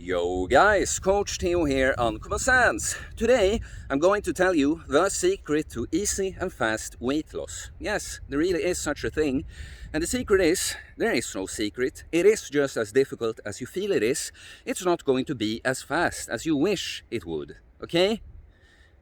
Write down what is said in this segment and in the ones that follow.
Yo guys, Coach Theo here on Common Sense. Today I'm going to tell you the secret to easy and fast weight loss. Yes, there really is such a thing. And the secret is, there is no secret. It is just as difficult as you feel it is. It's not going to be as fast as you wish it would, okay?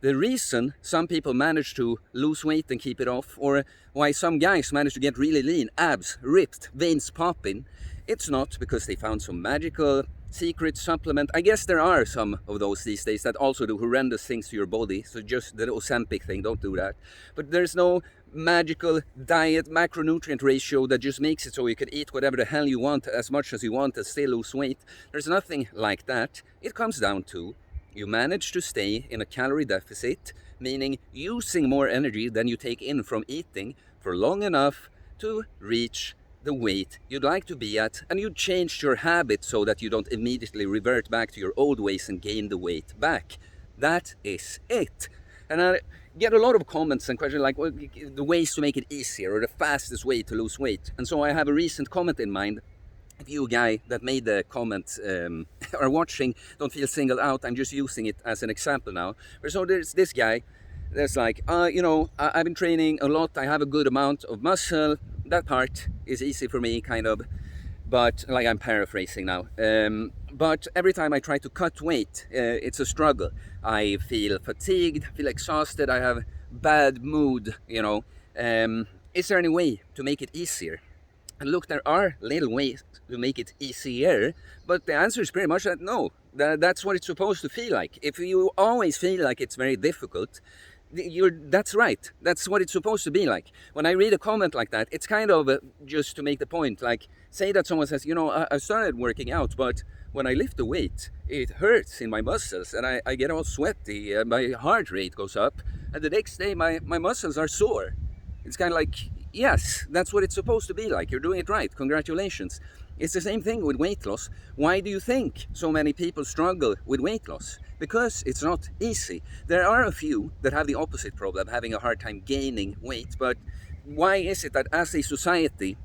The reason some people manage to lose weight and keep it off, or why some guys manage to get really lean, abs ripped, veins popping, it's not because they found some magical secret supplement. I guess there are some of those these days that also do horrendous things to your body, so just the Ozempic thing, don't do that. But there's no magical diet macronutrient ratio that just makes it so you can eat whatever the hell you want, as much as you want, and still lose weight. There's nothing like that. It comes down to you manage to stay in a calorie deficit, meaning using more energy than you take in from eating for long enough to reach the weight you'd like to be at, and you changed your habit so that you don't immediately revert back to your old ways and gain the weight back. That is it. And I get a lot of comments and questions like, well, the ways to make it easier or the fastest way to lose weight. And so I have a recent comment in mind. If you guy that made the comment are watching, don't feel singled out. I'm just using it as an example now. So there's this guy that's like, I've been training a lot. I have a good amount of muscle. That part is easy for me, kind of. But, like, I'm paraphrasing now. But every time I try to cut weight, it's a struggle. I feel fatigued, feel exhausted. I have bad mood, Is there any way to make it easier? And look, there are little ways to make it easier, but the answer is pretty much that no. That's what it's supposed to feel like. If you always feel like it's very difficult, that's right. That's what it's supposed to be like. When I read a comment like that, it's kind of just to make the point. Like, say that someone says, I started working out, but when I lift the weight, it hurts in my muscles, and I get all sweaty, my heart rate goes up, and the next day my muscles are sore. It's kind of like, yes, that's what it's supposed to be like. You're doing it right. Congratulations. It's the same thing with weight loss. Why do you think so many people struggle with weight loss? Because it's not easy. There are a few that have the opposite problem, having a hard time gaining weight. But why is it that as a society,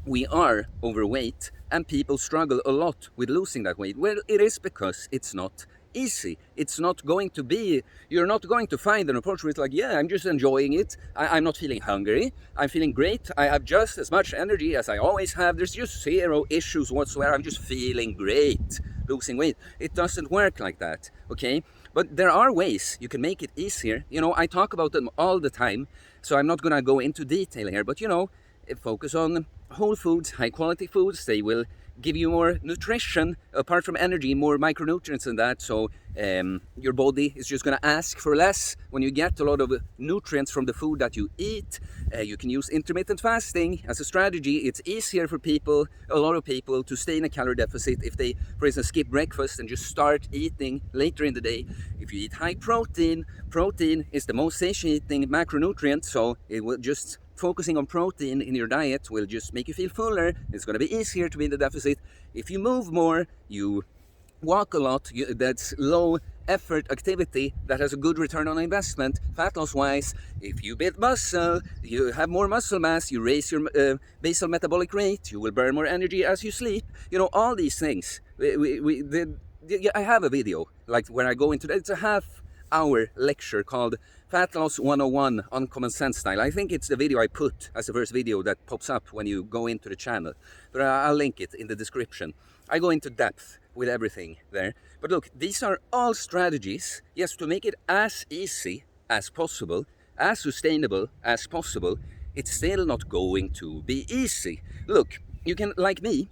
we are overweight and people struggle a lot with losing that weight? Well, it is because it's not easy. It's not going to be, you're not going to find an approach where it's like, yeah, I'm just enjoying it. I'm not feeling hungry. I'm feeling great. I have just as much energy as I always have. There's just zero issues whatsoever. I'm just feeling great losing weight. It doesn't work like that, okay? But there are ways you can make it easier. I talk about them all the time, so I'm not going to go into detail here, but focus on whole foods, high quality foods. They will give you more nutrition, apart from energy, more micronutrients than that. So your body is just going to ask for less when you get a lot of nutrients from the food that you eat. You can use intermittent fasting as a strategy. It's easier for a lot of people, to stay in a calorie deficit if they, for instance, skip breakfast and just start eating later in the day. If you eat high protein, protein is the most satiating macronutrient, so it will just focusing on protein in your diet will just make you feel fuller. It's going to be easier to be in the deficit. If you move more, you walk a lot, that's low effort activity that has a good return on investment fat loss wise. If you build muscle, you have more muscle mass, you raise your basal metabolic rate, you will burn more energy as you sleep. All these things. I have a video like where I go into that. It's a half-hour lecture called Fat Loss 101 Uncommon Sense Style. I think it's the video I put as the first video that pops up when you go into the channel. But I'll link it in the description. I go into depth with everything there. But look, these are all strategies, yes, to make it as easy as possible, as sustainable as possible. It's still not going to be easy. Look, you can, like me,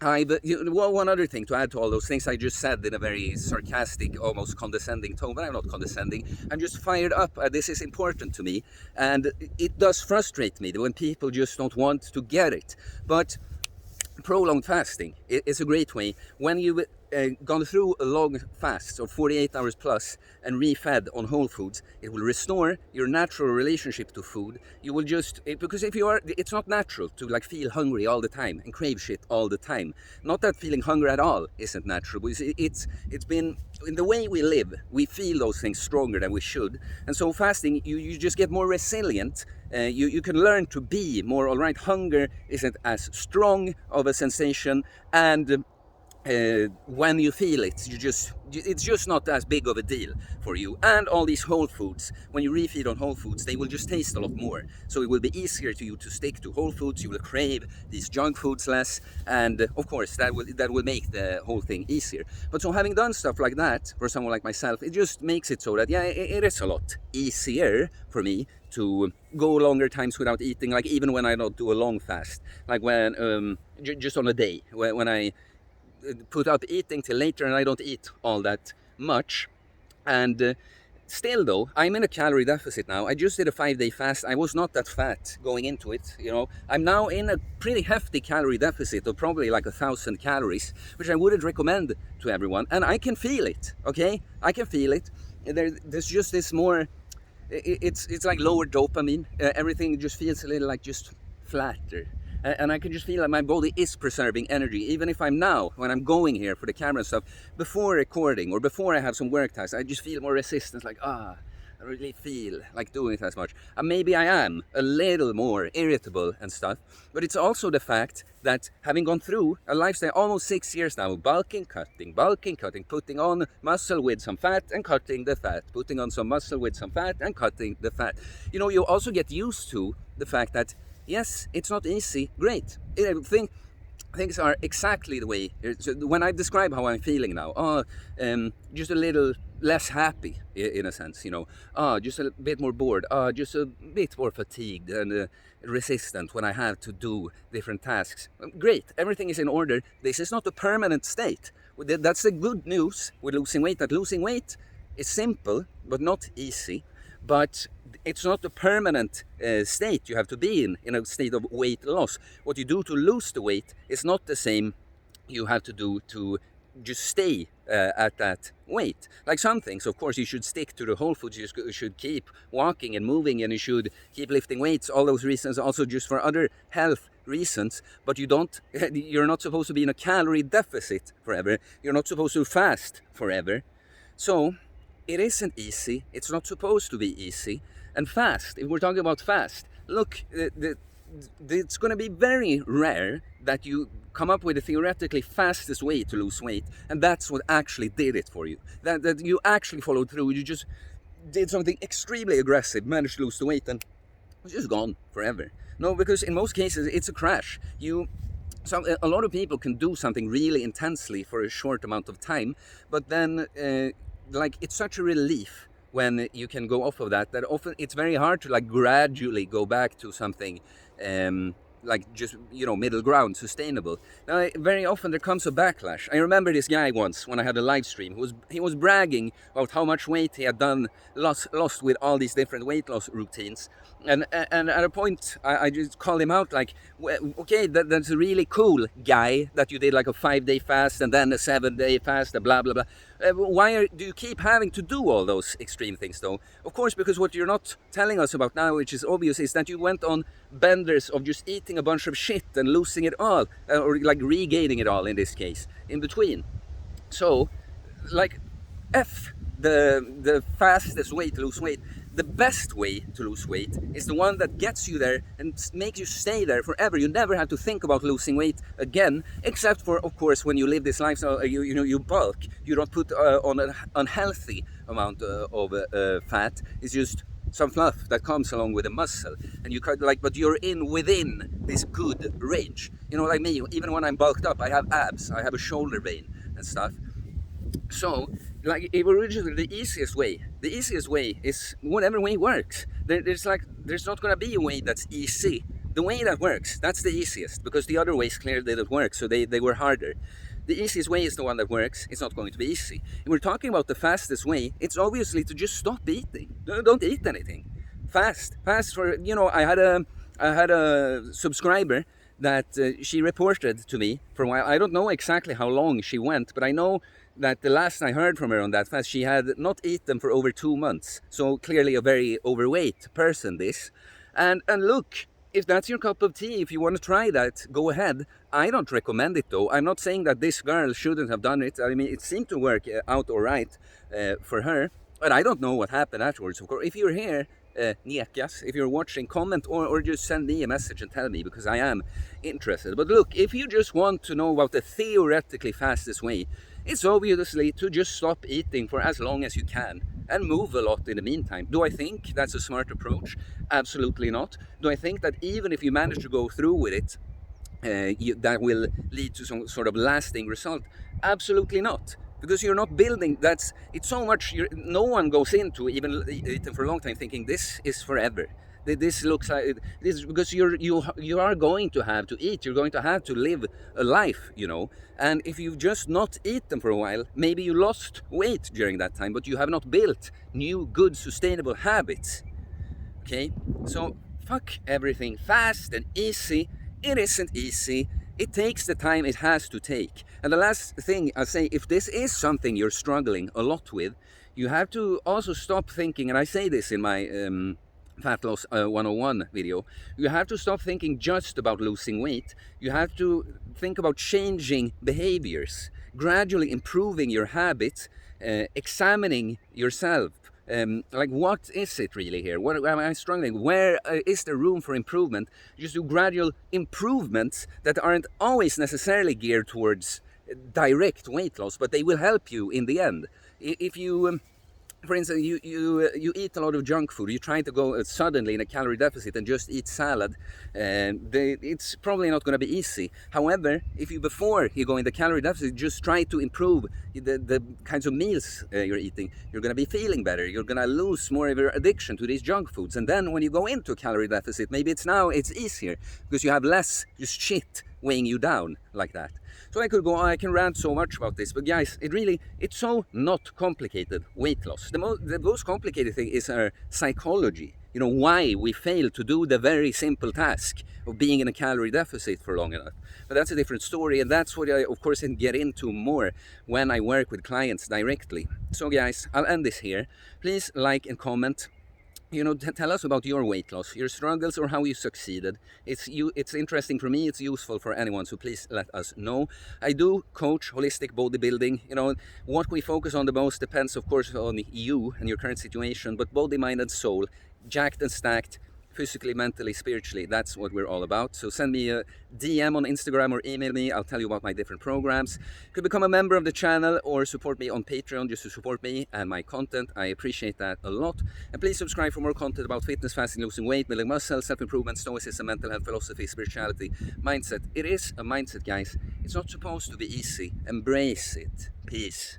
one other thing to add to all those things I just said in a very sarcastic, almost condescending tone, but I'm not condescending. I'm just fired up. This is important to me, and it does frustrate me when people just don't want to get it. But prolonged fasting is a great way. When you've gone through a long fast of 48 hours plus and re-fed on whole foods, it will restore your natural relationship to food. You will because if you are, it's not natural to feel hungry all the time and crave shit all the time. Not that feeling hunger at all isn't natural, but it's been in the way we live. We feel those things stronger than we should, and so fasting, you just get more resilient. You can learn to be more all right. Hunger isn't as strong of a sensation, and when you feel it, it's just not as big of a deal for you. And all these whole foods, when you refeed on whole foods, they will just taste a lot more. So it will be easier to you to stick to whole foods. You will crave these junk foods less, and of course that will make the whole thing easier. But so having done stuff like that for someone like myself, it just makes it so that it is a lot easier for me to go longer times without eating, like even when I don't do a long fast, like when just on a day when I put up eating till later and I don't eat all that much. And still though, I'm in a calorie deficit now. I just did a 5-day fast. I was not that fat going into it, you know. I'm now in a pretty hefty calorie deficit of probably like 1,000 calories, which I wouldn't recommend to everyone. And I can feel it, okay? I can feel it. There's just this more, it's like lower dopamine. Everything just feels a little like just flatter. And I can just feel like my body is preserving energy, even if I'm now, when I'm going here for the camera and stuff, before recording or before I have some work tasks, I just feel more resistance, like, I don't really feel like doing it as much. And maybe I am a little more irritable and stuff, but it's also the fact that having gone through a lifestyle almost 6 years now, bulking, cutting, putting on muscle with some fat and cutting the fat, putting on some muscle with some fat and cutting the fat. You know, you also get used to the fact that yes, it's not easy. Great. Things are exactly the way. So when I describe how I'm feeling now, just a little less happy in a sense, you know. Just a bit more bored. Just a bit more fatigued and resistant when I have to do different tasks. Great. Everything is in order. This is not a permanent state. That's the good news with losing weight. That losing weight is simple but not easy. But it's not a permanent state you have to be in a state of weight loss. What you do to lose the weight is not the same you have to do to just stay at that weight. Like some things, of course, you should stick to the whole foods, you should keep walking and moving, and you should keep lifting weights, all those reasons, also just for other health reasons. But you're not supposed to be in a calorie deficit forever. You're not supposed to fast forever. So it isn't easy. It's not supposed to be easy. And fast, if we're talking about fast, look, it's going to be very rare that you come up with a theoretically fastest way to lose weight, and that's what actually did it for you. That you actually followed through. You just did something extremely aggressive, managed to lose the weight, and it's just gone forever. No, because in most cases it's a crash. A lot of people can do something really intensely for a short amount of time, but then like it's such a relief when you can go off of that often it's very hard to like gradually go back to something like just, you know, middle ground, sustainable. Now, very often there comes a backlash. I remember this guy once when I had a live stream. He was bragging about how much weight he had lost with all these different weight loss routines. And at a point, I just called him out like, well, okay, that's a really cool, guy, that you did like a 5-day fast and then a 7-day fast, and blah, blah, blah. Why do you keep having to do all those extreme things though? Of course, because what you're not telling us about now, which is obvious, is that you went on benders of just eating a bunch of shit and losing it all, or like regaining it all in this case, in between. So, like, the fastest way to lose weight. The best way to lose weight is the one that gets you there and makes you stay there forever. You never have to think about losing weight again, except for, of course, when you live this lifestyle, you bulk. You don't put on an unhealthy amount of fat. It's just some fluff that comes along with the muscle, and you cut but you're within this good range. You know, like me, even when I'm bulked up, I have abs, I have a shoulder vein and stuff. So, like, originally the easiest way is whatever way works. There's not gonna be a way that's easy. The way that works, that's the easiest, because the other ways clearly didn't work, so they were harder. The easiest way is the one that works. It's not going to be easy. If we're talking about the fastest way, it's obviously to just stop eating. Don't eat anything. Fast for, you know, I had a subscriber that she reported to me for a while. I don't know exactly how long she went, but I know that the last I heard from her on that fast, she had not eaten for over 2 months. So clearly a very overweight person, this. And look, if that's your cup of tea, if you want to try that, go ahead. I don't recommend it though. I'm not saying that this girl shouldn't have done it. I mean, it seemed to work out all right for her. But I don't know what happened afterwards. Of course, if you're here, Nekas, if you're watching, comment or just send me a message and tell me, because I am interested. But look, if you just want to know about the theoretically fastest way, it's obviously to just stop eating for as long as you can and move a lot in the meantime. Do I think that's a smart approach? Absolutely not. Do I think that even if you manage to go through with it, that will lead to some sort of lasting result? Absolutely not, because you're not building. It's so much. No one goes into even eating for a long time thinking this is forever. This looks like this, because you are going to have to eat. You're going to have to live a life, And if you've just not eaten for a while, maybe you lost weight during that time, but you have not built new, good, sustainable habits. Okay, so fuck everything fast and easy. It isn't easy. It takes the time it has to take. And the last thing I'll say, if this is something you're struggling a lot with, you have to also stop thinking, and I say this in my Fat Loss 101 video, you have to stop thinking just about losing weight. You have to think about changing behaviors, gradually improving your habits, examining yourself. Like, what is it really here? What am I struggling? Where is there room for improvement? Just do gradual improvements that aren't always necessarily geared towards direct weight loss, but they will help you in the end. If you for instance, you eat a lot of junk food, you try to go suddenly in a calorie deficit and just eat salad, it's probably not going to be easy. However, if you, before you go in the calorie deficit, just try to improve the kinds of meals you're eating, you're going to be feeling better, you're going to lose more of your addiction to these junk foods. And then when you go into a calorie deficit, maybe it's easier because you have less just shit weighing you down like that. So I can rant so much about this, but guys, it's so not complicated, weight loss. The most complicated thing is our psychology. Why we fail to do the very simple task of being in a calorie deficit for long enough. But that's a different story, and that's what I, of course, can get into more when I work with clients directly. So guys, I'll end this here. Please like and comment. Tell us about your weight loss, your struggles, or how you succeeded. It's interesting for me, it's useful for anyone, so please let us know. I do coach holistic bodybuilding. What we focus on the most depends, of course, on you and your current situation, but body, mind, and soul, jacked and stacked, physically, mentally, spiritually, that's what we're all about. So send me a DM on Instagram or email me. I'll tell you about my different programs. You could become a member of the channel or support me on Patreon just to support me and my content. I appreciate that a lot. And please subscribe for more content about fitness, fasting, losing weight, building muscle, self-improvement, stoicism, mental health, philosophy, spirituality, mindset. It is a mindset, guys. It's not supposed to be easy. Embrace it. Peace.